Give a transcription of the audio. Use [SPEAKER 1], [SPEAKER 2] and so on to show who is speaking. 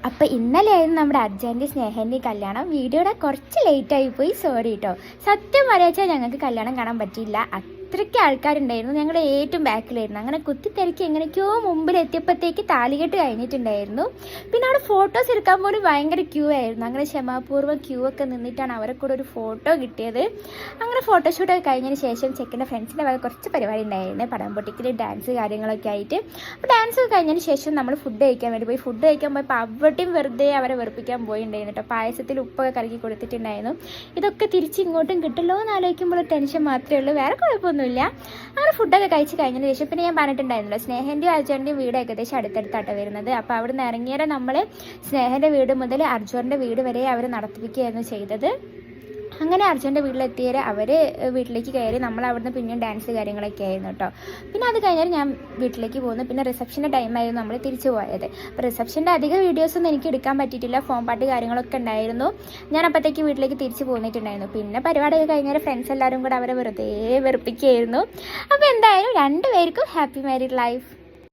[SPEAKER 1] അപ്പോൾ ഇന്നലെയായിരുന്നു നമ്മുടെ അർജൻറ്റീന സ്നേഹൻ്റെ കല്യാണം. വീഡിയോയുടെ കുറച്ച് ലേറ്റായി പോയി, സോറി കേട്ടോ. സത്യം പറയാച്ചാൽ ഞങ്ങൾക്ക് കല്യാണം കാണാൻ പറ്റിയില്ല. അത്രയ്ക്ക് ആൾക്കാരുണ്ടായിരുന്നു. ഞങ്ങളുടെ ഏറ്റവും ബാക്കിലായിരുന്നു. അങ്ങനെ കുത്തിത്തിരക്കി എങ്ങനെയൊക്കെയോ മുമ്പിലെത്തിയപ്പോഴത്തേക്ക് താലികെട്ട് കഴിഞ്ഞിട്ടുണ്ടായിരുന്നു. പിന്നെ അവിടെ ഫോട്ടോസ് എടുക്കാൻ പോലും ഭയങ്കര ക്യൂ ആയിരുന്നു. അങ്ങനെ ക്ഷമാപൂർവ്വം ക്യൂ ഒക്കെ നിന്നിട്ടാണ് അവരെ കൂടെ ഒരു ഫോട്ടോ കിട്ടിയത്. അങ്ങനെ ഫോട്ടോഷൂട്ടൊക്കെ കഴിഞ്ഞതിന് ശേഷം ചെക്കൻ്റെ ഫ്രണ്ട്സിൻ്റെ വക കുറച്ച് പരിപാടി ഉണ്ടായിരുന്നു. പടം പൊട്ടിക്കൽ, ഡാൻസ് കാര്യങ്ങളൊക്കെ ആയിട്ട്. അപ്പോൾ ഡാൻസ് ഒക്കെ കഴിഞ്ഞതിന് ശേഷം നമ്മൾ ഫുഡ് കഴിക്കാൻ വേണ്ടി പോയി. ഫുഡ് കഴിക്കാൻ പോയപ്പോൾ അവിടെയും വെറുതെ അവരെ വെറുപ്പിക്കാൻ പോയിട്ടുണ്ടായിരുന്നു കേട്ടോ. പായസത്തിൽ ഉപ്പൊക്കെ കലക്കി കൊടുത്തിട്ടുണ്ടായിരുന്നു. ഇതൊക്കെ തിരിച്ച് ഇങ്ങോട്ടും കിട്ടല്ലോ എന്ന് ആലോചിക്കുമ്പോൾ ടെൻഷൻ മാത്രമേ ഉള്ളൂ, വേറെ കുഴപ്പമൊന്നുമില്ല. അങ്ങനെ ഫുഡൊക്കെ കഴിച്ച് കഴിഞ്ഞതിന് ശേഷം പിന്നെ ഞാൻ പറഞ്ഞിട്ടുണ്ടായിരുന്നല്ലോ, സ്നേഹൻ്റെയും അർജുൻ്റെയും വീട് ഏകദേശം അടുത്തടുത്താട്ടോ വരുന്നത്. അപ്പോൾ അവിടെ നിന്ന് ഇറങ്ങിയാൽ നമ്മൾ സ്നേഹൻ്റെ വീട് മുതൽ അർജുൻ്റെ വീട് വരെ അവർ നടത്തിപ്പിക്കുകയായിരുന്നു ചെയ്തത്. അങ്ങനെ അർജുൻ്റെ വീട്ടിലെത്തിയാൽ അവർ വീട്ടിലേക്ക് കയറി. നമ്മൾ അവിടുന്ന് പിന്നെയും ഡാൻസ് കാര്യങ്ങളൊക്കെ ആയിരുന്നു കേട്ടോ. പിന്നെ അത് കഴിഞ്ഞാൽ ഞാൻ വീട്ടിലേക്ക് പോകുന്നു. പിന്നെ റിസപ്ഷൻ്റെ ടൈമായിരുന്നു നമ്മൾ തിരിച്ചു പോയത്. അപ്പോൾ റിസപ്ഷൻ്റെ അധിക വീഡിയോസൊന്നും എനിക്ക് എടുക്കാൻ പറ്റിയിട്ടില്ല. ഫോൺ പാട്ട് കാര്യങ്ങളൊക്കെ ഉണ്ടായിരുന്നു. ഞാൻ അപ്പോഴത്തേക്ക് വീട്ടിലേക്ക് തിരിച്ച് പോന്നിട്ടുണ്ടായിരുന്നു. പിന്നെ പരിപാടിയൊക്കെ കഴിഞ്ഞാൽ ഫ്രണ്ട്സ് എല്ലാവരും കൂടെ അവരെ വെറുതെ വെറുപ്പിക്കുകയായിരുന്നു. അപ്പോൾ എന്തായാലും രണ്ടുപേർക്കും ഹാപ്പി മാരീഡ് ലൈഫ്.